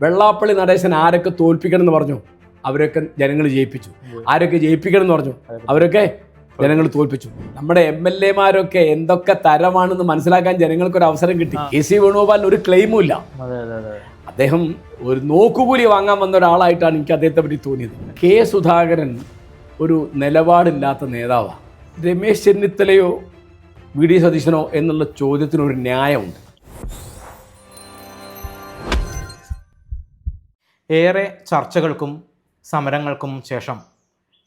വെള്ളാപ്പള്ളി നടേശൻ ആരൊക്കെ തോൽപ്പിക്കണം എന്ന് പറഞ്ഞു, അവരൊക്കെ ജനങ്ങൾ ജയിപ്പിച്ചു. ആരൊക്കെ ജയിപ്പിക്കണം എന്ന് പറഞ്ഞു, അവരൊക്കെ ജനങ്ങൾ തോൽപ്പിച്ചു. നമ്മുടെ MLA-മാരൊക്കെ എന്തൊക്കെ തരമാണെന്ന് മനസ്സിലാക്കാൻ ജനങ്ങൾക്കൊരു അവസരം കിട്ടി. KC വേണുഗോപാലിന് ഒരു ക്ലെയിമും ഇല്ല. അദ്ദേഹം ഒരു നോക്കുകൂലി വാങ്ങാൻ വന്ന ഒരാളായിട്ടാണ് എനിക്ക് അദ്ദേഹത്തെ പറ്റി തോന്നിയത്. K. സുധാകരൻ ഒരു നിലപാടില്ലാത്ത നേതാവാണ്. രമേശ് ചെന്നിത്തലയോ VD സതീശനോ എന്നുള്ള ചോദ്യത്തിനൊരു ന്യായമുണ്ട്. ഏറെ ചർച്ചകൾക്കും സമരങ്ങൾക്കും ശേഷം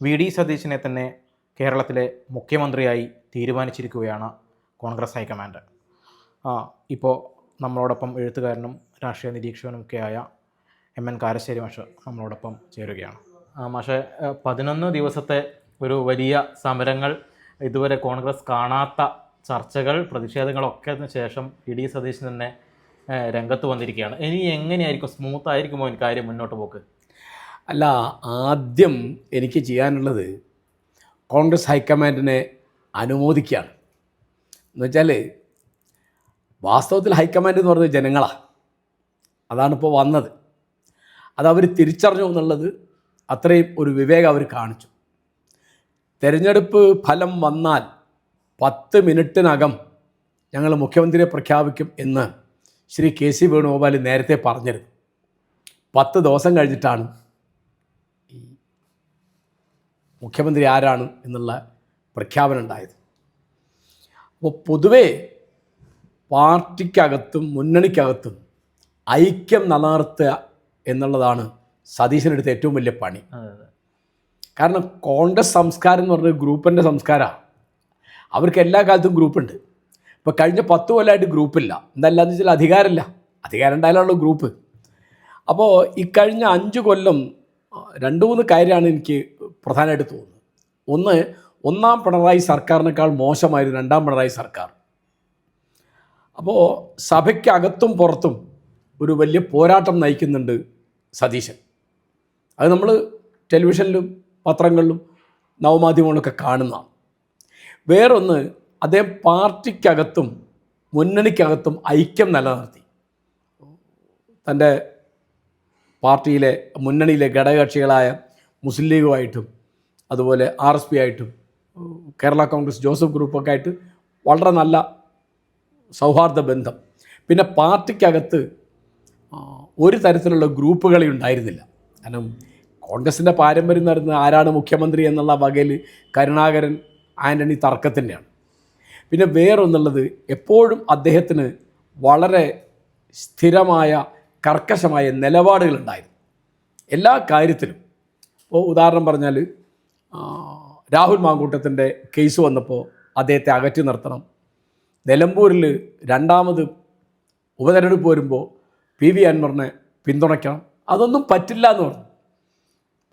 VD സതീശനെ തന്നെ കേരളത്തിലെ മുഖ്യമന്ത്രിയായി തീരുമാനിച്ചിരിക്കുകയാണ് കോൺഗ്രസ് ഹൈക്കമാൻഡ്. ഇപ്പോൾ നമ്മളോടൊപ്പം എഴുത്തുകാരനും രാഷ്ട്രീയ നിരീക്ഷകനുമൊക്കെയായ MN കാരശ്ശേരി മാഷ് നമ്മളോടൊപ്പം ചേരുകയാണ്. മാഷെ, 11 ദിവസത്തെ ഒരു വലിയ സമരങ്ങൾ, ഇതുവരെ കോൺഗ്രസ് കാണാത്ത ചർച്ചകൾ, പ്രതിഷേധങ്ങളൊക്കെ ശേഷം VD സതീശൻ തന്നെ രംഗത്ത് വന്നിരിക്കുകയാണ്. ഇനി എങ്ങനെയായിരിക്കും, സ്മൂത്ത് ആയിരിക്കുമോ കാര്യം മുന്നോട്ട് പോക്ക്? അല്ല, ആദ്യം എനിക്ക് ചെയ്യാനുള്ളത് കോൺഗ്രസ് ഹൈക്കമാൻഡിനെ അനുമോദിക്കുകയാണ്. എന്നുവെച്ചാൽ വാസ്തവത്തിൽ ഹൈക്കമാൻഡ് എന്ന് പറയുന്നത് ജനങ്ങളാണ്. അതാണിപ്പോൾ വന്നത്. അതവർ തിരിച്ചറിഞ്ഞു എന്നുള്ളത് അത്രയും ഒരു വിവേകം അവർ കാണിച്ചു. തെരഞ്ഞെടുപ്പ് ഫലം വന്നാൽ 10 മിനിറ്റിനകം ഞങ്ങൾ മുഖ്യമന്ത്രിയെ പ്രഖ്യാപിക്കും എന്ന് ശ്രീ KC വേണുഗോപാൽ നേരത്തെ പറഞ്ഞിരുന്നു. 10 ദിവസം കഴിഞ്ഞിട്ടാണ് ഈ മുഖ്യമന്ത്രി ആരാണ് എന്നുള്ള പ്രഖ്യാപനം ഉണ്ടായത്. അപ്പോൾ പൊതുവേ പാർട്ടിക്കകത്തും മുന്നണിക്കകത്തും ഐക്യം നിലനിർത്തുക എന്നുള്ളതാണ് സതീശനെടുത്ത ഏറ്റവും വലിയ പണി. കാരണം കോൺഗ്രസ് സംസ്കാരം എന്ന് പറഞ്ഞ ഗ്രൂപ്പിൻ്റെ സംസ്കാരമാണ്. അവർക്ക് എല്ലാ കാലത്തും ഗ്രൂപ്പുണ്ട്. ഇപ്പോൾ കഴിഞ്ഞ 10 കൊല്ലമായിട്ട് ഗ്രൂപ്പില്ല. എന്താണെന്ന് വെച്ചാൽ അധികാരമില്ല. അധികാരം ഉണ്ടായാലുള്ള ഗ്രൂപ്പ്. അപ്പോൾ ഈ കഴിഞ്ഞ 5 കൊല്ലം 2-3 കാര്യമാണ് എനിക്ക് പ്രധാനമായിട്ട് തോന്നുന്നത്. ഒന്ന്, ഒന്നാം പിണറായി സർക്കാരിനേക്കാൾ മോശമായിരുന്നു 2ാം പിണറായി സർക്കാർ. അപ്പോൾ സഭയ്ക്കകത്തും പുറത്തും ഒരു വലിയ പോരാട്ടം നയിക്കുന്നുണ്ട് സതീശൻ. അത് നമ്മൾ ടെലിവിഷനിലും പത്രങ്ങളിലും നവമാധ്യമങ്ങളിലൊക്കെ കാണുന്നതാണ്. വേറൊന്ന്, അദ്ദേഹം പാർട്ടിക്കകത്തും മുന്നണിക്കകത്തും ഐക്യം നിലനിർത്തി. തൻ്റെ പാർട്ടിയിലെ മുന്നണിയിലെ ഘടകകക്ഷികളായ മുസ്ലിം ലീഗുമായിട്ടും അതുപോലെ RSP ആയിട്ടും കേരള കോൺഗ്രസ് ജോസഫ് ഗ്രൂപ്പൊക്കെ ആയിട്ട് വളരെ നല്ല സൗഹാർദ്ദ ബന്ധം. പിന്നെ പാർട്ടിക്കകത്ത് ഒരു തരത്തിലുള്ള ഗ്രൂപ്പുകളി ഉണ്ടായിരുന്നില്ല. കാരണം കോൺഗ്രസിൻ്റെ പാരമ്പര്യം നടന്ന ആരാണ് മുഖ്യമന്ത്രി എന്നുള്ള വകയിൽ കരുണാകരൻ ആൻ്റണി തർക്കത്തിൻ്റെയാണ്. പിന്നെ വേറൊന്നുള്ളത്, എപ്പോഴും അദ്ദേഹത്തിന് വളരെ സ്ഥിരമായ കർക്കശമായ നിലപാടുകളുണ്ടായിരുന്നു എല്ലാ കാര്യത്തിലും. ഇപ്പോൾ ഉദാഹരണം പറഞ്ഞാൽ, രാഹുൽ മാങ്കൂട്ടത്തിൻ്റെ കേസ് വന്നപ്പോൾ അദ്ദേഹത്തെ അകറ്റി നിർത്തണം. നിലമ്പൂരിൽ 2ാമത് ഉപതെരഞ്ഞെടുപ്പ് വരുമ്പോൾ PV അൻവറിനെ പിന്തുണയ്ക്കണം. അതൊന്നും പറ്റില്ല എന്ന് പറഞ്ഞു.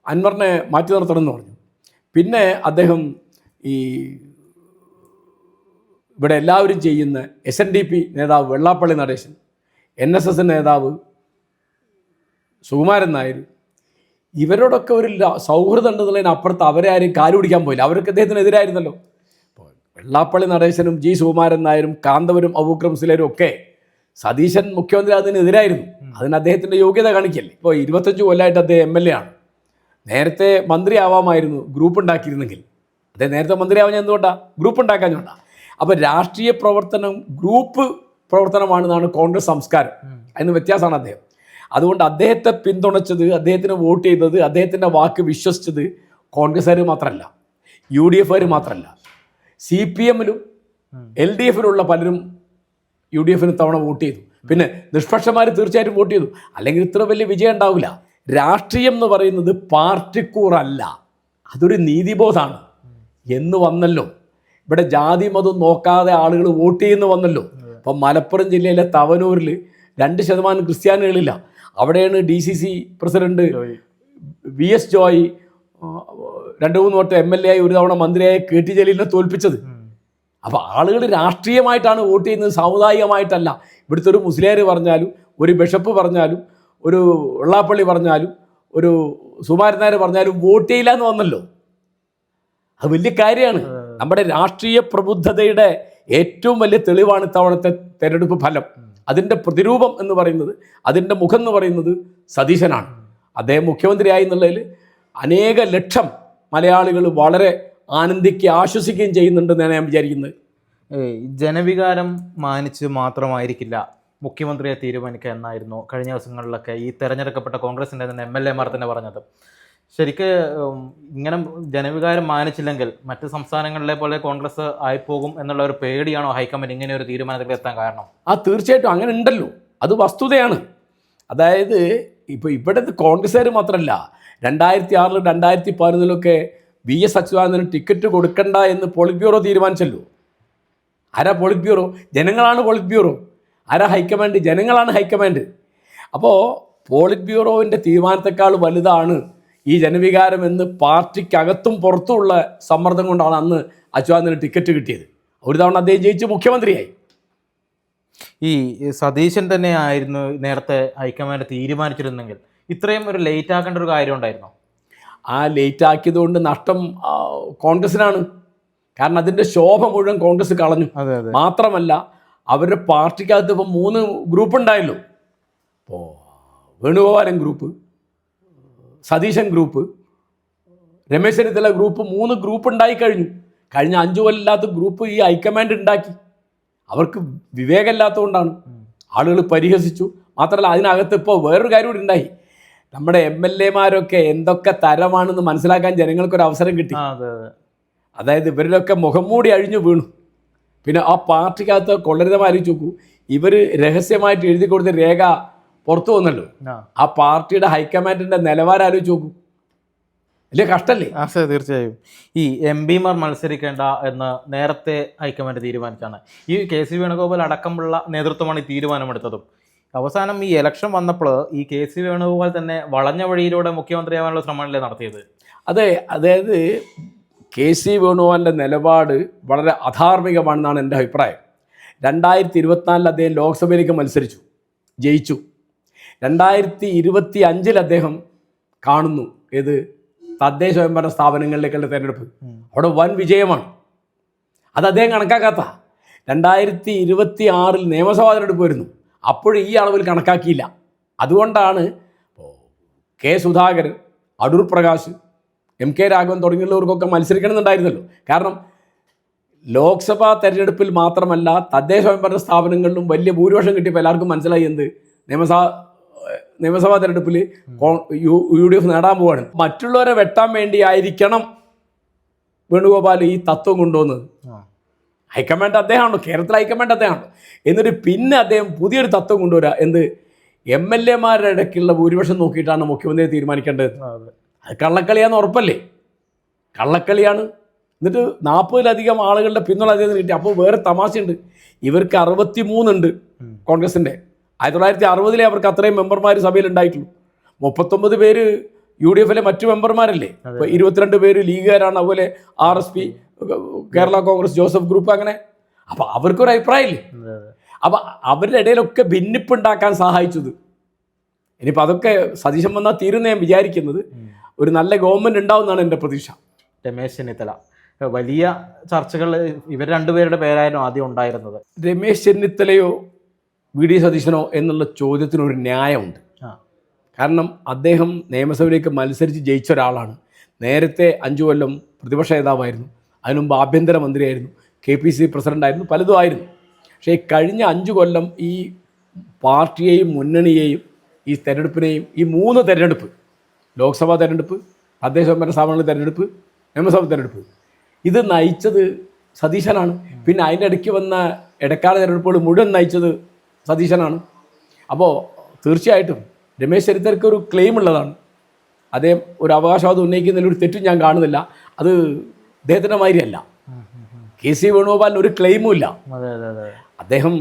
അൻവറിനെ മാറ്റി നിർത്തണം എന്ന് പറഞ്ഞു. പിന്നെ അദ്ദേഹം ഈ ഇവിടെ എല്ലാവരും ചെയ്യുന്ന SNDP നേതാവ് വെള്ളാപ്പള്ളി നടേശൻ, NSS നേതാവ് സുകുമാരൻ നായർ, ഇവരോടൊക്കെ ഒരു സൗഹൃദം ഉണ്ടെന്നുള്ളതിനപ്പുറത്ത് അവരെ ആരും കാലുപിടിക്കാൻ പോയില്ല. അവരൊക്കെ അദ്ദേഹത്തിനെതിരായിരുന്നല്ലോ. ഇപ്പോൾ വെള്ളാപ്പള്ളി നടേശനും G. സുകുമാരൻ നായരും കാന്തവരും അബൂക്കർ മുസ്ലിയാരും ഒക്കെ സതീശൻ മുഖ്യമന്ത്രി അതിനെതിരായിരുന്നു. അതിന് അദ്ദേഹത്തിൻ്റെ യോഗ്യത കാണിക്കല്ലേ. ഇപ്പോൾ 25 കൊല്ലമായിട്ട് അദ്ദേഹം MLA ആണ്. നേരത്തെ മന്ത്രി ആവാമായിരുന്നു ഗ്രൂപ്പ് ഉണ്ടാക്കിയിരുന്നെങ്കിൽ. അദ്ദേഹം നേരത്തെ മന്ത്രി ആവാൻ എന്തുകൊണ്ടാണ്? ഗ്രൂപ്പ് ഉണ്ടാക്കാഞ്ഞുകൊണ്ടാണ്. അപ്പോൾ രാഷ്ട്രീയ പ്രവർത്തനം ഗ്രൂപ്പ് പ്രവർത്തനമാണെന്നാണ് കോൺഗ്രസ് സംസ്കാരം. അതിന് വ്യത്യാസമാണ് അദ്ദേഹം. അതുകൊണ്ട് അദ്ദേഹത്തെ പിന്തുണച്ചത്, അദ്ദേഹത്തിന് വോട്ട് ചെയ്തത്, അദ്ദേഹത്തിൻ്റെ വാക്ക് വിശ്വസിച്ചത് കോൺഗ്രസ്സുകാർ മാത്രമല്ല, UDF-കാർ മാത്രമല്ല, CPM-ലും LDF-ലുള്ള പലരും UDF-ന് തവണ വോട്ട് ചെയ്തു. പിന്നെ നിഷ്പക്ഷന്മാർ തീർച്ചയായിട്ടും വോട്ട് ചെയ്തു. അല്ലെങ്കിൽ ഇത്ര വലിയ വിജയം ഉണ്ടാവില്ല. രാഷ്ട്രീയം എന്ന് പറയുന്നത് പാർട്ടിക്കൂറല്ല, അതൊരു നീതിബോധമാണ് എന്ന് വന്നല്ലോ. ഇവിടെ ജാതി മതം നോക്കാതെ ആളുകൾ വോട്ട് ചെയ്യുന്നു വന്നല്ലോ. ഇപ്പം മലപ്പുറം ജില്ലയിലെ തവനൂരിൽ 2% ക്രിസ്ത്യാനികളില്ല. അവിടെയാണ് DCC പ്രസിഡന്റ് VS ജോയ് 2-3 വട്ടം MLA ആയി, ഒരു തവണ മന്ത്രിയായി KT ജലീലിനെ തോൽപ്പിച്ചത്. അപ്പോൾ ആളുകൾ രാഷ്ട്രീയമായിട്ടാണ് വോട്ട് ചെയ്യുന്നത്, സാമുദായികമായിട്ടല്ല. ഇവിടുത്തെ ഒരു മുസ്ലിയാർ പറഞ്ഞാലും, ഒരു ബിഷപ്പ് പറഞ്ഞാലും, ഒരു വെള്ളാപ്പള്ളി പറഞ്ഞാലും, ഒരു സുകുമാരൻ നായർ പറഞ്ഞാലും വോട്ട് ചെയ്യില്ല എന്ന് വന്നല്ലോ. അത് വലിയ കാര്യമാണ്. നമ്മുടെ രാഷ്ട്രീയ പ്രബുദ്ധതയുടെ ഏറ്റവും വലിയ തെളിവാണ് ഇത്തവണത്തെ തെരഞ്ഞെടുപ്പ് ഫലം. അതിൻ്റെ പ്രതിരൂപം എന്ന് പറയുന്നത്, അതിൻ്റെ മുഖം എന്ന് പറയുന്നത് സതീശനാണ്. അദ്ദേഹം മുഖ്യമന്ത്രിയായി എന്നുള്ളതിൽ അനേക ലക്ഷം മലയാളികൾ വളരെ ആനന്ദിക്കുകയും ആശ്വസിക്കുകയും ചെയ്യുന്നുണ്ടെന്നാണ് ഞാൻ വിചാരിക്കുന്നത്. ജനവികാരം മാനിച്ച് മാത്രമായിരിക്കില്ല മുഖ്യമന്ത്രിയെ തീരുമാനിക്കുക എന്നായിരുന്നു കഴിഞ്ഞ ദിവസങ്ങളിലൊക്കെ ഈ തെരഞ്ഞെടുക്കപ്പെട്ട കോൺഗ്രസിൻ്റെ തന്നെ MLA-മാർ തന്നെ പറഞ്ഞത്. ശരിക്ക് ഇങ്ങനെ ജനവികാരം മാനിച്ചില്ലെങ്കിൽ മറ്റ് സംസ്ഥാനങ്ങളിലെ പോലെ കോൺഗ്രസ് ആയിപ്പോകും എന്നുള്ള ഒരു പേടിയാണോ ഹൈക്കമാൻഡ് ഇങ്ങനെ ഒരു തീരുമാനത്തിൽ എത്താൻ കാരണം? തീർച്ചയായിട്ടും അങ്ങനെ ഉണ്ടല്ലോ, അത് വസ്തുതയാണ്. അതായത് ഇപ്പോൾ ഇവിടുത്തെ കോൺഗ്രസ്സുകാർ മാത്രമല്ല, 2006 2011 VS അച്യുതാനന്ദന് ടിക്കറ്റ് കൊടുക്കണ്ട എന്ന് പോളിറ്റ് ബ്യൂറോ തീരുമാനിച്ചല്ലോ. ആരാ പോളിറ്റ് ബ്യൂറോ? ജനങ്ങളാണ് പോളിറ്റ് ബ്യൂറോ. ആരാ ഹൈക്കമാൻഡ്? ജനങ്ങളാണ് ഹൈക്കമാൻഡ്. അപ്പോൾ പോളിറ്റ് ബ്യൂറോവിൻ്റെ തീരുമാനത്തെക്കാൾ വലുതാണ് ഈ ജനവികാരം എന്ന് പാർട്ടിക്കകത്തും പുറത്തുമുള്ള സമ്മർദ്ദം കൊണ്ടാണ് അന്ന് അച്യുതാനന്ദന് ടിക്കറ്റ് കിട്ടിയത്. ഒരു തവണ അദ്ദേഹം ജയിച്ച് മുഖ്യമന്ത്രിയായി. ഈ സതീശൻ തന്നെ ആയിരുന്നു നേരത്തെ ഹൈക്കമാൻഡ് തീരുമാനിച്ചിരുന്നെങ്കിൽ ഇത്രയും ഒരു ലേറ്റ് ആക്കേണ്ട ഒരു കാര്യം ഉണ്ടായിരുന്നോ? ആ ലേറ്റ് ആക്കിയതുകൊണ്ട് നഷ്ടം കോൺഗ്രസിനാണ്. കാരണം അതിൻ്റെ ശോഭ മുഴുവൻ കോൺഗ്രസ് കളഞ്ഞു. മാത്രമല്ല അവരുടെ പാർട്ടിക്കകത്ത് ഇപ്പം 3 ഗ്രൂപ്പ് ഉണ്ടായല്ലോ. ഇപ്പോൾ Venugopalan group, Satheesan group, Ramesh Chennithala group, 3 group ഉണ്ടായിക്കഴിഞ്ഞു. കഴിഞ്ഞ 5 കൊല്ലമില്ലാത്ത ഗ്രൂപ്പ് ഈ ഹൈക്കമാൻഡ് ഉണ്ടാക്കി. അവർക്ക് വിവേകമില്ലാത്തതുകൊണ്ടാണ്. ആളുകൾ പരിഹസിച്ചു. മാത്രമല്ല അതിനകത്ത് ഇപ്പോൾ വേറൊരു കാര്യം കൂടി ഉണ്ടായി. നമ്മുടെ MLA-മാരൊക്കെ എന്തൊക്കെ തരമാണെന്ന് മനസ്സിലാക്കാൻ ജനങ്ങൾക്കൊരു അവസരം കിട്ടി. അതായത് ഇവരിലൊക്കെ മുഖംമൂടി അഴിഞ്ഞു വീണു. പിന്നെ ആ പാർട്ടിക്കകത്ത് കൊള്ളരുതമായി ആലോചിച്ച് നോക്കൂ. ഇവർ രഹസ്യമായിട്ട് എഴുതി കൊടുത്ത രേഖ പുറത്തു വന്നല്ലോ. ആ പാർട്ടിയുടെ ഹൈക്കമാൻഡിൻ്റെ നിലവാരം ആലോചിച്ച് നോക്കൂ. വലിയ കഷ്ടല്ലേ? തീർച്ചയായും. ഈ MP-മാർ മത്സരിക്കേണ്ട എന്ന് നേരത്തെ ഹൈക്കമാൻഡ് തീരുമാനിച്ചാണ്. ഈ KC വേണുഗോപാൽ അടക്കമുള്ള നേതൃത്വമാണ് ഈ തീരുമാനമെടുത്തതും. അവസാനം ഈ ഇലക്ഷൻ വന്നപ്പോൾ ഈ KC വേണുഗോപാൽ തന്നെ വളഞ്ഞ വഴിയിലൂടെ മുഖ്യമന്ത്രിയാവാനുള്ള ശ്രമമല്ലേ നടത്തിയത്? അതെ, അതായത് KC വേണുഗോപാലിൻ്റെ നിലപാട് വളരെ അധാർമികമാണെന്നാണ് എൻ്റെ അഭിപ്രായം. 2024 അദ്ദേഹം ലോക്സഭയിലേക്ക് മത്സരിച്ചു, ജയിച്ചു. 2025 അദ്ദേഹം കാണുന്നു ഏത് തദ്ദേശ സ്വയംഭരണ സ്ഥാപനങ്ങളിലേക്കുള്ള തിരഞ്ഞെടുപ്പ്. അവിടെ വൻ വിജയമാണ്. അത് അദ്ദേഹം കണക്കാക്കാത്ത. 2026 നിയമസഭാ തിരഞ്ഞെടുപ്പ് വരുന്നു. അപ്പോഴും ഈ അളവിൽ കണക്കാക്കിയില്ല. അതുകൊണ്ടാണ് K. സുധാകരൻ, അടൂർ പ്രകാശ്, MK രാഘവൻ തുടങ്ങിയുള്ളവർക്കൊക്കെ മത്സരിക്കണമെന്നുണ്ടായിരുന്നല്ലോ. കാരണം ലോക്സഭാ തെരഞ്ഞെടുപ്പിൽ മാത്രമല്ല തദ്ദേശ സ്വയംഭരണ സ്ഥാപനങ്ങളിലും വലിയ ഭൂരിപക്ഷം കിട്ടിയപ്പോൾ എല്ലാവർക്കും മനസ്സിലായി എന്ത് നിയമസഭാ തെരഞ്ഞെടുപ്പിൽ UDF നേടാൻ പോവാണ്. മറ്റുള്ളവരെ വെട്ടാൻ വേണ്ടി ആയിരിക്കണം വേണുഗോപാൽ ഈ തത്വം കൊണ്ടുവന്നത്. ഹൈക്കമാൻഡ് അദ്ദേഹമാണോ, കേരളത്തിലെ ഹൈക്കമാൻഡ് അദ്ദേഹമാണോ. എന്നിട്ട് പിന്നെ അദ്ദേഹം പുതിയൊരു തത്വം കൊണ്ടുവരിക. എന്ത് MLA-മാരുടെ ഇടയ്ക്കുള്ള ഭൂരിപക്ഷം നോക്കിയിട്ടാണ് മുഖ്യമന്ത്രിയെ തീരുമാനിക്കേണ്ടത്. അത് കള്ളക്കളിയാന്ന് ഉറപ്പല്ലേ? കള്ളക്കളിയാണ്. എന്നിട്ട് 40-ലധികം ആളുകളുടെ പിന്തുണ അദ്ദേഹത്തിന് കിട്ടി. അപ്പോൾ വേറെ തമാശയുണ്ട്. ഇവർക്ക് 63 ഉണ്ട് കോൺഗ്രസിൻ്റെ. 1960 അവർക്ക് അത്രയും മെമ്പർമാർ സഭയിൽ ഉണ്ടായിട്ടുള്ളൂ. 39 പേര് UDF-ലെ മറ്റു മെമ്പർമാരല്ലേ. ഇപ്പോൾ 22 പേര് ലീഗുകാരാണ്. അതുപോലെ RSP, Kerala Congress, Joseph group, അങ്ങനെ. അപ്പോൾ അവർക്കൊരു അഭിപ്രായമില്ലേ? അപ്പോൾ അവരുടെ ഇടയിലൊക്കെ ഭിന്നിപ്പുണ്ടാക്കാൻ സഹായിച്ചത്. ഇനിയിപ്പോൾ അതൊക്കെ സതീശൻ വന്നാൽ തീരുന്ന ഞാൻ വിചാരിക്കുന്നത്. ഒരു നല്ല ഗവൺമെൻറ് ഉണ്ടാവുമെന്നാണ് എൻ്റെ പ്രതീക്ഷ. രമേശ് ചെന്നിത്തല വലിയ ചർച്ചകൾ ഇവർ രണ്ടുപേരുടെ പേരായിരുന്നു ആദ്യം ഉണ്ടായിരുന്നത്. രമേശ് ചെന്നിത്തലയോ VD സതീശനോ എന്നുള്ള ചോദ്യത്തിനൊരു ന്യായമുണ്ട്. കാരണം അദ്ദേഹം നിയമസഭയിലേക്ക് മത്സരിച്ച് ജയിച്ച ഒരാളാണ്. നേരത്തെ 5 കൊല്ലം പ്രതിപക്ഷ നേതാവായിരുന്നു. അതിനുമുമ്പ് ആഭ്യന്തരമന്ത്രിയായിരുന്നു, KPC പ്രസിഡൻ്റായിരുന്നു, പലതും ആയിരുന്നു. പക്ഷേ കഴിഞ്ഞ 5 കൊല്ലം ഈ പാർട്ടിയെയും മുന്നണിയെയും ഈ തെരഞ്ഞെടുപ്പിനെയും, ഈ 3 തെരഞ്ഞെടുപ്പ്, ലോക്സഭാ തെരഞ്ഞെടുപ്പ്, തദ്ദേശ സ്വയംഭരണ സ്ഥാപനങ്ങളുടെ തെരഞ്ഞെടുപ്പ്, നിയമസഭ തെരഞ്ഞെടുപ്പ്, ഇത് നയിച്ചത് സതീശനാണ്. പിന്നെ അതിൻ്റെ ഇടയ്ക്ക് വന്ന ഇടക്കാല തെരഞ്ഞെടുപ്പുകൾ മുഴുവൻ നയിച്ചത് സതീശനാണ്. അപ്പോൾ തീർച്ചയായിട്ടും രമേശ് ചെന്നിത്തലയ്ക്ക് ഒരു ക്ലെയിം ഉള്ളതാണ്. അദ്ദേഹം ഒരു അവകാശവാദം ഉന്നയിക്കുന്നതിൽ ഒരു തെറ്റും ഞാൻ കാണുന്നില്ല. അത് അദ്ദേഹത്തിൻ്റെ മാതിരിയല്ല. KC വേണുഗോപാലിന് ഒരു ക്ലെയിമും ഇല്ല. അദ്ദേഹം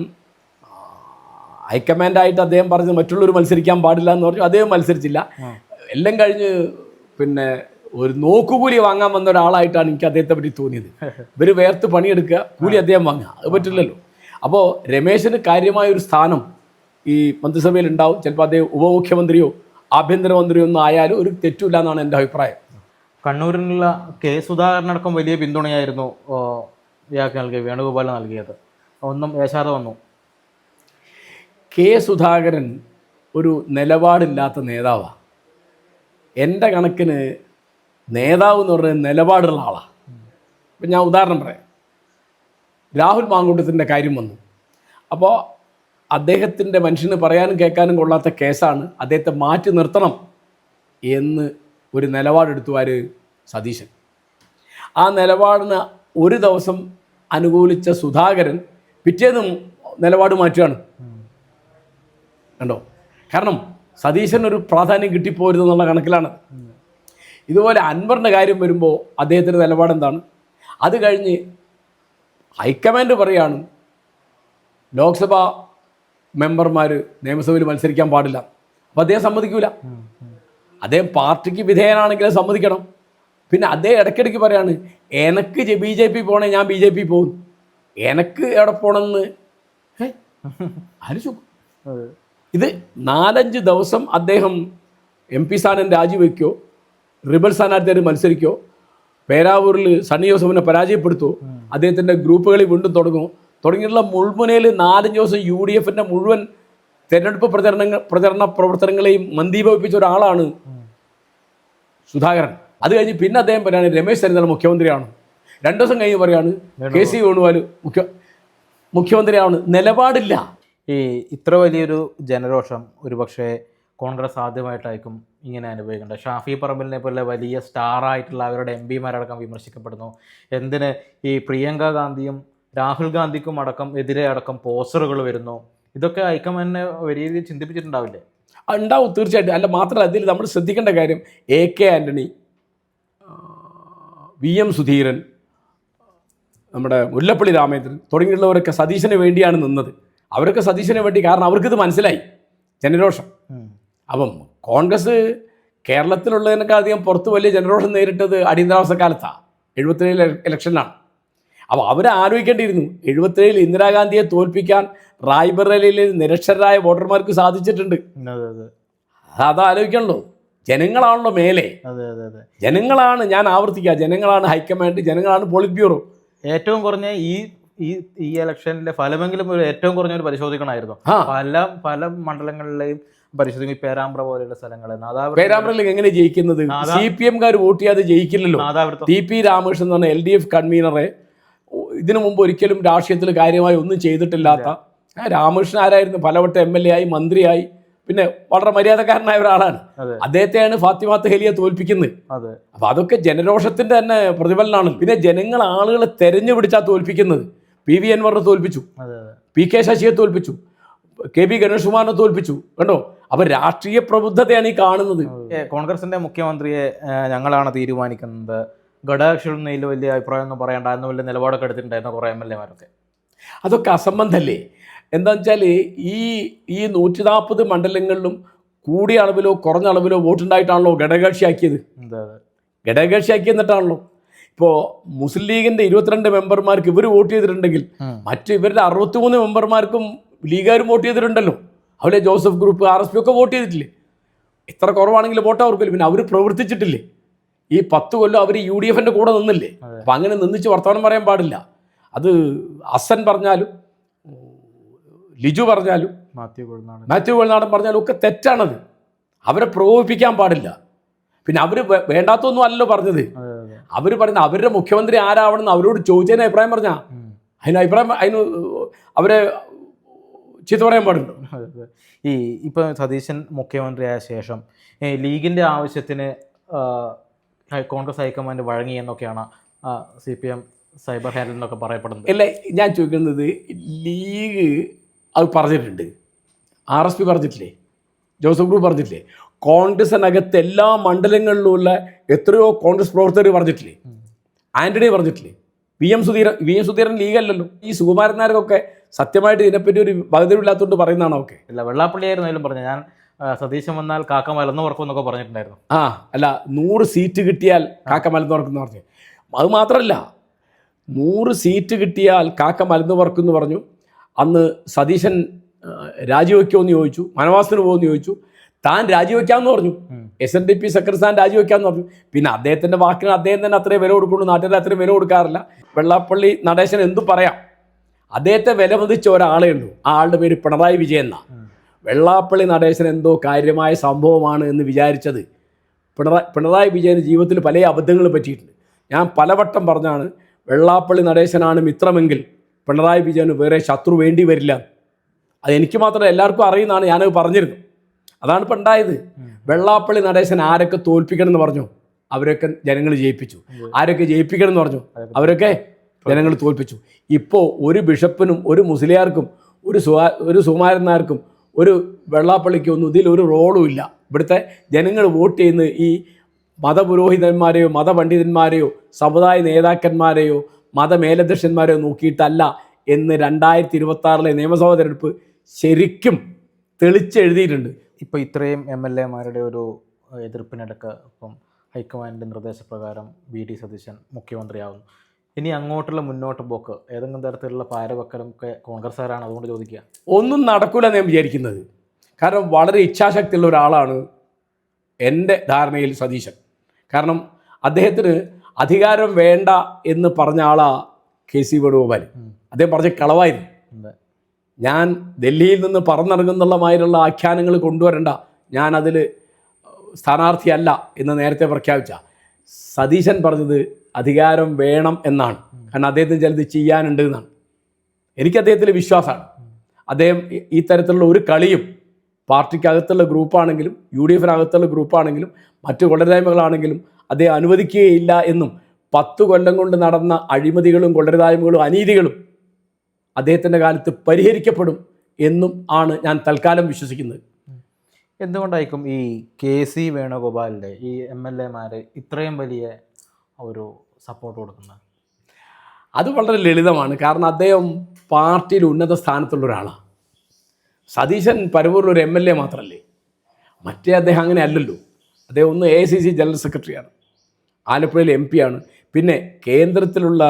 ഹൈക്കമാൻഡായിട്ട് അദ്ദേഹം പറഞ്ഞത് മറ്റുള്ളവർ മത്സരിക്കാൻ പാടില്ല എന്ന് പറഞ്ഞു. അദ്ദേഹം മത്സരിച്ചില്ല. എല്ലാം കഴിഞ്ഞ് പിന്നെ ഒരു നോക്കുകൂലി വാങ്ങാൻ വന്ന ഒരാളായിട്ടാണ് എനിക്ക് അദ്ദേഹത്തെ പറ്റി തോന്നിയത്. ഇവർ വേർത്ത് പണിയെടുക്കുക, കൂലി അദ്ദേഹം വാങ്ങുക, അത് പറ്റില്ലല്ലോ. അപ്പോൾ രമേശിന് കാര്യമായൊരു സ്ഥാനം ഈ മന്ത്രിസഭയിൽ ഉണ്ടാവും. ചിലപ്പോൾ അദ്ദേഹം ഉപമുഖ്യമന്ത്രിയോ ആഭ്യന്തരമന്ത്രിയോ ഒന്നും ആയാലും ഒരു തെറ്റില്ല എന്നാണ് എൻ്റെ അഭിപ്രായം. കണ്ണൂരിനുള്ള K. സുധാകരനടക്കം വലിയ പിന്തുണയായിരുന്നു ഇയാൾക്ക് നൽകിയത്, വേണുഗോപാൽ നൽകിയത്. ഒന്നും ഏശാതെ വന്നു. കെ സുധാകരൻ ഒരു നിലപാടില്ലാത്ത നേതാവാണ്. എൻ്റെ കണക്കിന് നേതാവ് എന്ന് പറയുന്നത് നിലപാടുള്ള ആളാണ്. ഇപ്പം ഞാൻ ഉദാഹരണം പറയാം. രാഹുൽ മാങ്കൂട്ടത്തിൻ്റെ കാര്യം വന്നു. അപ്പോൾ അദ്ദേഹത്തിൻ്റെ മനുഷ്യന് പറയാനും കേൾക്കാനും കൊള്ളാത്ത കേസാണ്, അദ്ദേഹത്തെ മാറ്റി നിർത്തണം എന്ന് ഒരു നിലപാടെടുത്തു ആര്? സതീശൻ. ആ നിലപാടിന് ഒരു ദിവസം അനുകൂലിച്ച സുധാകരൻ പിറ്റേന്നും നിലപാട് മാറ്റുകയാണ്. കണ്ടോ? കാരണം സതീശനൊരു പ്രാധാന്യം കിട്ടിപ്പോരുതെന്നുള്ള കണക്കിലാണ്. ഇതുപോലെ അൻവറിൻ്റെ കാര്യം വരുമ്പോൾ അദ്ദേഹത്തിൻ്റെ നിലപാടെന്താണ്? അത് കഴിഞ്ഞ് ഹൈക്കമാൻഡ് പറയാണ് ലോക്സഭാ മെമ്പർമാർ നിയമസഭയിൽ മത്സരിക്കാൻ പാടില്ല. അപ്പോൾ അദ്ദേഹം സമ്മതിക്കൂല. അദ്ദേഹം പാർട്ടിക്ക് വിധേയനാണെങ്കിലും സമ്മതിക്കണം. പിന്നെ അദ്ദേഹം ഇടയ്ക്കിടയ്ക്ക് പറയാണ് എനക്ക് BJP പോകണേ ഞാൻ BJP പോകും, എനക്ക് എവിടെ പോകണമെന്ന് ആലോചിച്ചു. ഇത് 4-5 ദിവസം അദ്ദേഹം MP സ്ഥാനം രാജിവെക്കോ, റിബൽ സ്ഥാനാർത്ഥിയായിട്ട് മത്സരിക്കോ, പേരാവൂരിൽ സണ്ണി ജോസഫിനെ പരാജയപ്പെടുത്തോ, അദ്ദേഹത്തിൻ്റെ ഗ്രൂപ്പുകളിൽ വീണ്ടും തുടങ്ങിയിട്ടുള്ള മുൾമുനയിൽ 4-5 ദിവസം UDFൻ്റെ മുഴുവൻ തെരഞ്ഞെടുപ്പ് പ്രചരണ പ്രവർത്തനങ്ങളെയും മന്ദീഭവിപ്പിച്ച ഒരാളാണ് സുധാകരൻ. അത് കഴിഞ്ഞ് പിന്നെ അദ്ദേഹം പറയാണ് രമേശ് ചെന്നിത്തല മുഖ്യമന്ത്രിയാണ്. 2 ദിവസം കഴിഞ്ഞ് പറയാണ് KC വേണുഗോപാൽ മുഖ്യമന്ത്രിയാണ്. നിലപാടില്ല. ഈ ഇത്ര വലിയൊരു ജനരോഷം ഒരുപക്ഷെ കോൺഗ്രസ് ആദ്യമായിട്ടായിരിക്കും ഇങ്ങനെ അനുഭവിക്കേണ്ടത്. ഷാഫി പറമ്പിലിനെ പോലെ വലിയ സ്റ്റാറായിട്ടുള്ള അവരുടെ MP മാരടക്കം വിമർശിക്കപ്പെടുന്നു. എന്തിന് ഈ പ്രിയങ്ക ഗാന്ധിയും രാഹുൽ ഗാന്ധിക്കും എതിരെ അടക്കം പോസ്റ്ററുകൾ വരുന്നു. ഇതൊക്കെ ഹൈക്കമാൻഡിനെ വലിയ രീതിയിൽ ചിന്തിപ്പിച്ചിട്ടുണ്ടാവില്ലേ? ഉണ്ടാവും, തീർച്ചയായിട്ടും. അല്ല, മാത്രമല്ല അതിൽ നമ്മൾ ശ്രദ്ധിക്കേണ്ട കാര്യം AK ആൻ്റണി, VM സുധീരൻ, നമ്മുടെ മുല്ലപ്പള്ളി രാമേന്ദ്രൻ തുടങ്ങിയുള്ളവരൊക്കെ സതീശന് വേണ്ടിയാണ് നിന്നത്. അവരൊക്കെ സതീശന് വേണ്ടി, കാരണം അവർക്കിത് മനസ്സിലായി ജനരോഷം. അപ്പം കോൺഗ്രസ് കേരളത്തിലുള്ളതിനേക്കാൾ അധികം പുറത്ത് വലിയ ജനരോഷം നേരിട്ടത് അടിയന്തരാവസ്ഥ കാലത്താണ്, 77 ഇലക്ഷനിലാണ്. അപ്പോൾ അവർ ആലോചിക്കേണ്ടിയിരുന്നു 77 ഇന്ദിരാഗാന്ധിയെ തോൽപ്പിക്കാൻ റായ്ബറേലിയിൽ നിരക്ഷരരായ വോട്ടർമാർക്ക് സാധിച്ചിട്ടുണ്ട്. അത് ആലോചിക്കണല്ലോ. ജനങ്ങളാണല്ലോ മേലെ. ജനങ്ങളാണ്, ഞാൻ ആവർത്തിക്കുക, ജനങ്ങളാണ് ഹൈക്കമാൻഡ്, ജനങ്ങളാണ് പോളിറ്റ് ബ്യൂറോ. ഏറ്റവും കുറഞ്ഞ ഈ ഇലക്ഷനിലെ ഫലമെങ്കിലും ഏറ്റവും കുറഞ്ഞൊരു പരിശോധിക്കണമായിരുന്നു. പല മണ്ഡലങ്ങളിലെയും പരിശോധിക്കും. പേരാമ്പ്ര പോലെയുള്ള സ്ഥലങ്ങൾ, പേരാമ്പ്രയിൽ എങ്ങനെ ജയിക്കുന്നത്? CPM-കാർ വോട്ട് ചെയ്യാതെ ജയിക്കില്ലല്ലോ. TP രാമകൃഷ്ണൻ എന്ന് പറഞ്ഞ LDF കൺവീനറെ ഇതിനു മുമ്പ് ഒരിക്കലും രാഷ്ട്രീയത്തിൽ കാര്യമായി ഒന്നും ചെയ്തിട്ടില്ലാത്ത രാമകൃഷ്ണൻ ആരായിരുന്നു? പലവട്ടം MLA ആയി, മന്ത്രിയായി, പിന്നെ വളരെ മര്യാദക്കാരനായ ഒരാളാണ്. അദ്ദേഹത്തെയാണ് ഫാത്തിമ തെഹലിയെ തോൽപ്പിക്കുന്നത്. അപ്പൊ അതൊക്കെ ജനരോഷത്തിന്റെ തന്നെ പ്രതിഫലനമാണ്. പിന്നെ ജനങ്ങൾ ആളുകളെ തെരഞ്ഞു പിടിച്ചാൽ തോൽപ്പിക്കുന്നത്. PV അൻവറിനെ തോൽപ്പിച്ചു, PK ശശിയെ തോൽപ്പിച്ചു, KB ഗണേഷ് കുമാറിനെ തോൽപ്പിച്ചു. കണ്ടോ? അപ്പൊ രാഷ്ട്രീയ പ്രബുദ്ധതയാണ് ഈ കാണുന്നത്. കോൺഗ്രസിന്റെ മുഖ്യമന്ത്രിയെ ഞങ്ങളാണ് തീരുമാനിക്കുന്നത്, ഘടകകക്ഷികളിൽ വലിയ അഭിപ്രായമൊന്നും പറയണ്ട എന്ന് വലിയ നിലപാടൊക്കെ എടുത്തിട്ടുണ്ടായിരുന്ന കുറേ MLA-മാരൊക്കെ. അതൊക്കെ അസംബന്ധമല്ലേ? എന്താണെന്ന് വെച്ചാൽ ഈ 140 മണ്ഡലങ്ങളിലും കൂടിയ അളവിലോ കുറഞ്ഞ അളവിലോ വോട്ടുണ്ടായിട്ടാണല്ലോ ഘടകകക്ഷിയാക്കിയത്. ഘടകകക്ഷിയാക്കി എന്നിട്ടാണല്ലോ. ഇപ്പോൾ മുസ്ലിം ലീഗിൻ്റെ 22 മെമ്പർമാർക്ക് ഇവർ വോട്ട് ചെയ്തിട്ടുണ്ടെങ്കിൽ മറ്റു ഇവരുടെ 63 മെമ്പർമാർക്കും ലീഗുകാരും വോട്ട് ചെയ്തിട്ടുണ്ടല്ലോ. അവരെ ജോസഫ് ഗ്രൂപ്പ്, RSP ഒക്കെ വോട്ട് ചെയ്തിട്ടില്ലേ? എത്ര കുറവാണെങ്കിലും വോട്ട് അവർക്കില്ല. പിന്നെ അവർ പ്രവർത്തിച്ചിട്ടില്ലേ? ഈ 10 കൊല്ലം അവർ UDFൻ്റെ കൂടെ നിന്നില്ലേ? അപ്പം അങ്ങനെ നിന്നിച്ച് വർത്തമാനം പറയാൻ പാടില്ല. അത് ഹസൻ പറഞ്ഞാലും ലിജു പറഞ്ഞാലും മാത്യു കൊഴുനാടൻ പറഞ്ഞാലും ഒക്കെ തെറ്റാണത്. അവരെ പ്രകോപിപ്പിക്കാൻ പാടില്ല. പിന്നെ അവർ വേണ്ടാത്തൊന്നും അല്ലല്ലോ പറഞ്ഞത്. അവർ പറയുന്ന അവരുടെ മുഖ്യമന്ത്രി ആരാവണമെന്ന് അവരോട് ചോദിച്ചതിന് അഭിപ്രായം പറഞ്ഞാൽ അതിന് അവരെ ചീത്ത പറയാൻ പാടില്ല. ഇപ്പം സതീശൻ മുഖ്യമന്ത്രിയായ ശേഷം ലീഗിൻ്റെ ആവശ്യത്തിന് കോൺഗ്രസ് ഹൈക്കമാൻഡ് വഴങ്ങി എന്നൊക്കെയാണ് CPM സൈബർ ഹാൻഡിൽ എന്നൊക്കെ പറയപ്പെടുന്നത്. അല്ല, ഞാൻ ചോദിക്കുന്നത്, ലീഗ് അത് പറഞ്ഞിട്ടുണ്ട്, RSP പറഞ്ഞിട്ടില്ലേ, ജോസഫ് ഗ്രൂപ്പ് പറഞ്ഞിട്ടില്ലേ, കോൺഗ്രസിനകത്ത് എല്ലാ മണ്ഡലങ്ങളിലുമുള്ള എത്രയോ കോൺഗ്രസ് പ്രവർത്തകർ പറഞ്ഞിട്ടില്ലേ, ആന്റണി പറഞ്ഞിട്ടില്ലേ, VM സുധീരൻ ലീഗല്ലല്ലോ. ഈ സുകുമാരൻ നായർക്കൊക്കെ സത്യമായിട്ട് ഇതിനെപ്പറ്റി ഒരു ബഹുദൂരമില്ലാത്തതുകൊണ്ട് പറയുന്നതാണോ? ഒക്കെ ഇല്ല, വെള്ളാപ്പള്ളിയായിരുന്നാലും പറഞ്ഞു, ഞാൻ സതീശൻ വന്നാൽ കാക്ക മലന്ന് പറക്കും എന്നൊക്കെ പറഞ്ഞിട്ടുണ്ടായിരുന്നു. അല്ല, 100 സീറ്റ് കിട്ടിയാൽ കാക്ക മലന്ന് പറക്കും പറഞ്ഞു. അത് മാത്രമല്ല, 100 സീറ്റ് കിട്ടിയാൽ കാക്ക മലന്ന് പറക്കും എന്ന് പറഞ്ഞു. അന്ന് സതീശൻ രാജിവെക്കുമെന്ന് ചോദിച്ചു, വനവാസത്തിന് പോകുമെന്ന് ചോദിച്ചു. താൻ രാജിവെക്കാമെന്ന് പറഞ്ഞു. SNDP സെക്രട്ടറി സ്ഥാനം രാജിവെക്കാമെന്ന് പറഞ്ഞു. പിന്നെ അദ്ദേഹത്തിൻ്റെ വാക്കിന് അദ്ദേഹം തന്നെ അത്രയും വില കൊടുക്കുള്ളൂ, നാട്ടുകാർ അത്രയും വില കൊടുക്കാറില്ല. വെള്ളാപ്പള്ളി നടേശൻ എന്തും പറയാം, അദ്ദേഹത്തെ വില മതിച്ച ഒരാളേ ഉള്ളൂ. ആ ആളുടെ പേര് പിണറായി വിജയൻ എന്നാണ്. വെള്ളാപ്പള്ളി നടേശൻ എന്തോ കാര്യമായ സംഭവമാണ് എന്ന് വിചാരിച്ചത് പിണറായി വിജയന് ജീവിതത്തിൽ പല അബദ്ധങ്ങളും പറ്റിയിട്ടുണ്ട്. ഞാൻ പലവട്ടം പറഞ്ഞാണ്, വെള്ളാപ്പള്ളി നടേശനാണ് മിത്രമെങ്കിൽ പിണറായി വിജയന് വേറെ ശത്രു വേണ്ടി വരില്ല. അത് എനിക്ക് മാത്രമല്ല, എല്ലാവർക്കും അറിയുന്നതാണ്. ഞാനത് പറഞ്ഞിരുന്നു. അതാണ് ഇപ്പം ഉണ്ടായത്. വെള്ളാപ്പള്ളി നടേശൻ ആരൊക്കെ തോൽപ്പിക്കണം എന്ന് പറഞ്ഞു, അവരൊക്കെ ജനങ്ങൾ ജയിപ്പിച്ചു. ആരൊക്കെ ജയിപ്പിക്കണം എന്ന് പറഞ്ഞു, അവരൊക്കെ ജനങ്ങൾ തോൽപ്പിച്ചു. ഇപ്പോൾ ഒരു ബിഷപ്പിനും ഒരു മുസ്ലിയാർക്കും ഒരു സുകുമാരൻ നായർക്കും ഒരു വെള്ളാപ്പള്ളിക്കൊന്നും ഇതിലൊരു റോളും ഇല്ല. ഇവിടുത്തെ ജനങ്ങൾ വോട്ട് ചെയ്യുന്ന ഈ മതപുരോഹിതന്മാരെയോ മതപണ്ഡിതന്മാരെയോ സമുദായ നേതാക്കന്മാരെയോ മതമേലധ്യക്ഷന്മാരെയോ നോക്കിയിട്ടല്ല എന്ന് 2026 നിയമസഭാ തെരഞ്ഞെടുപ്പ് ശരിക്കും തെളിച്ചെഴുതിയിട്ടുണ്ട്. ഇപ്പോൾ ഇത്രയും MLA-മാരുടെ ഒരു എതിർപ്പിനിടക്ക് ഇപ്പം ഹൈക്കമാൻഡിൻ്റെ നിർദ്ദേശപ്രകാരം VD സതീശൻ മുഖ്യമന്ത്രിയാവുന്നു. ഇനി അങ്ങോട്ടുള്ള മുന്നോട്ട് പോക്ക് ഏതെങ്കിലും തരത്തിലുള്ള പാരവെക്കലും ഒക്കെ കോൺഗ്രസ്സുകാരാണ്, അതുകൊണ്ട് ചോദിക്കുക. ഒന്നും നടക്കില്ലെന്ന് ഞാൻ വിചാരിക്കുന്നത്. കാരണം വളരെ ഇച്ഛാശക്തിയുള്ള ഒരാളാണ് എൻ്റെ ധാരണയിൽ സതീശൻ. കാരണം അദ്ദേഹത്തിന് അധികാരം വേണ്ട എന്ന് പറഞ്ഞ ആളാ KC വേണുഗോപാൽ. അദ്ദേഹം പറഞ്ഞ കളവായിരുന്നു. ഞാൻ ഡൽഹിയിൽ നിന്ന് പറന്നിറങ്ങുന്നുള്ള മാതിരിയുള്ള ആഖ്യാനങ്ങൾ കൊണ്ടുവരണ്ട, ഞാൻ അതിൽ സ്ഥാനാർത്ഥിയല്ല എന്ന് നേരത്തെ പ്രഖ്യാപിച്ച സതീശൻ പറഞ്ഞത് അധികാരം വേണം എന്നാണ്. കാരണം അദ്ദേഹത്തിന് ചിലത് ചെയ്യാനുണ്ട് എന്നാണ്. എനിക്ക് അദ്ദേഹത്തിൽ വിശ്വാസമാണ്. അദ്ദേഹം ഈ തരത്തിലുള്ള ഒരു കളിയും പാർട്ടിക്കകത്തുള്ള ഗ്രൂപ്പാണെങ്കിലും UDF-നകത്തുള്ള ഗ്രൂപ്പാണെങ്കിലും മറ്റു കൊള്ളരുതായ്മകളാണെങ്കിലും അദ്ദേഹം അനുവദിക്കുകയില്ല എന്നും 10 കൊല്ലം കൊണ്ട് നടന്ന അഴിമതികളും കൊള്ളരുതായ്മകളും അനീതികളും അദ്ദേഹത്തിൻ്റെ കാലത്ത് പരിഹരിക്കപ്പെടും എന്നും ആണ് ഞാൻ തൽക്കാലം വിശ്വസിക്കുന്നത്. എന്തുകൊണ്ടായിരിക്കും ഈ KC വേണുഗോപാലിൻ്റെ ഈ MLA-മാർ ഇത്രയും വലിയ ഒരു സപ്പോർട്ട് കൊടുക്കുന്നത്? അത് വളരെ ലളിതമാണ്. കാരണം അദ്ദേഹം പാർട്ടിയിൽ ഉന്നത സ്ഥാനത്തുള്ള ഒരാളാണ്. സതീശൻ പരവൂരിലൊരു MLA മാത്രമല്ലേ, മറ്റേ അദ്ദേഹം അങ്ങനെ അല്ലല്ലോ. അദ്ദേഹം ഒന്ന് AICC ജനറൽ സെക്രട്ടറിയാണ്, ആലപ്പുഴയിൽ MP ആണ്, പിന്നെ കേന്ദ്രത്തിലുള്ള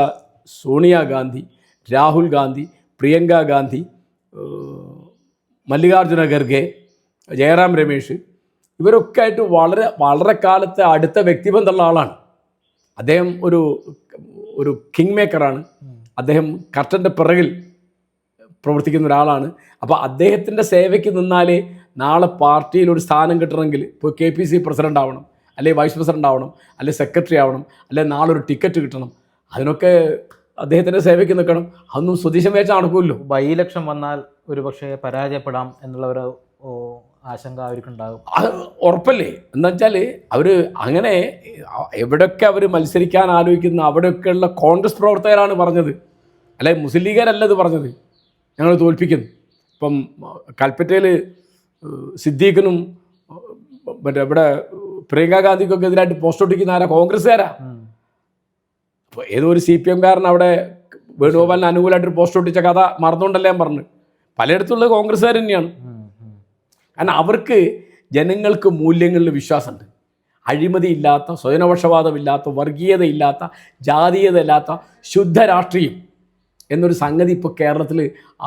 സോണിയാഗാന്ധി, രാഹുൽ ഗാന്ധി, പ്രിയങ്ക ഗാന്ധി, മല്ലികാർജുന ഖർഗെ, ജയറാം രമേശ്, ഇവരൊക്കെ ആയിട്ട് വളരെ കാലത്തെ അടുത്ത വ്യക്തിബന്ധമുള്ള ആളാണ്. അദ്ദേഹം ഒരു കിങ് മേക്കറാണ്. അദ്ദേഹം കർട്ടൻ്റെ പിറകിൽ പ്രവർത്തിക്കുന്ന ഒരാളാണ്. അപ്പോൾ അദ്ദേഹത്തിൻ്റെ സേവയ്ക്ക് നിന്നാലേ നാളെ പാർട്ടിയിൽ ഒരു സ്ഥാനം കിട്ടണമെങ്കിൽ ഇപ്പോൾ KPC പ്രസിഡൻ്റ് ആവണം, അല്ലെങ്കിൽ വൈസ് പ്രസിഡൻ്റ് ആവണം, അല്ലെങ്കിൽ സെക്രട്ടറി ആവണം, അല്ലെങ്കിൽ നാളെ ഒരു ടിക്കറ്റ് കിട്ടണം. അതിനൊക്കെ അദ്ദേഹത്തിൻ്റെ സേവയ്ക്ക് നിൽക്കണം. അതൊന്നും സ്വദേശം വെച്ചാൽ നടക്കുമല്ലോ. ബൈ ഇലക്ഷൻ വന്നാൽ ഒരു പക്ഷേ പരാജയപ്പെടാം എന്നുള്ള ഒരു ആശങ്ക അവർക്കുണ്ടാകും. അത് ഉറപ്പല്ലേ. എന്താ വെച്ചാൽ അവർ അങ്ങനെ എവിടെയൊക്കെ അവർ മത്സരിക്കാൻ ആലോചിക്കുന്ന അവിടെയൊക്കെയുള്ള കോൺഗ്രസ് പ്രവർത്തകരാണ് പറഞ്ഞത്, അല്ലെ മുസ്ലിം ലീഗരല്ല ഇത് പറഞ്ഞത്. ഞങ്ങൾ തോൽപ്പിക്കുന്നു. ഇപ്പം കൽപ്പറ്റയിൽ സിദ്ദീഖിനും മറ്റേ ഇവിടെ പ്രിയങ്ക ഗാന്ധിക്കൊക്കെ എതിരായിട്ട് പോസ്റ്റ് ഒട്ടിക്കുന്ന ആരാ? കോൺഗ്രസ്സുകാരാ. അപ്പോൾ ഏതോ ഒരു CPM-കാരൻ അവിടെ വേണുഗോപാലിന് അനുകൂലമായിട്ടൊരു പോസ്റ്റ് ഒട്ടിച്ച കഥ മറന്നുകൊണ്ടല്ലേ ഞാൻ പറഞ്ഞു. പലയിടത്തുള്ളത് കോൺഗ്രസ്സുകാർ തന്നെയാണ്. കാരണം അവർക്ക് ജനങ്ങൾക്ക് മൂല്യങ്ങളിൽ വിശ്വാസമുണ്ട്. അഴിമതിയില്ലാത്ത, സ്വജനപക്ഷപാതമില്ലാത്ത, വർഗീയതയില്ലാത്ത, ജാതീയതയില്ലാത്ത ശുദ്ധ രാഷ്ട്രീയം എന്നൊരു സംഗതി ഇപ്പോൾ കേരളത്തിൽ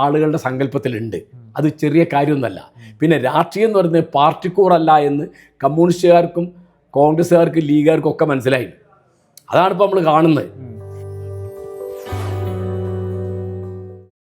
ആളുകളുടെ സങ്കല്പത്തിലുണ്ട്. അത് ചെറിയ കാര്യമൊന്നുമല്ല. പിന്നെ രാഷ്ട്രീയം എന്ന് പറയുന്നത് പാർട്ടിക്കൂറല്ല എന്ന് കമ്മ്യൂണിസ്റ്റുകാർക്കും കോൺഗ്രസ്സുകാർക്കും ലീഗുകാർക്കും ഒക്കെ മനസ്സിലായി. അതാണ് ഇപ്പോൾ നമ്മൾ കാണുന്നത്.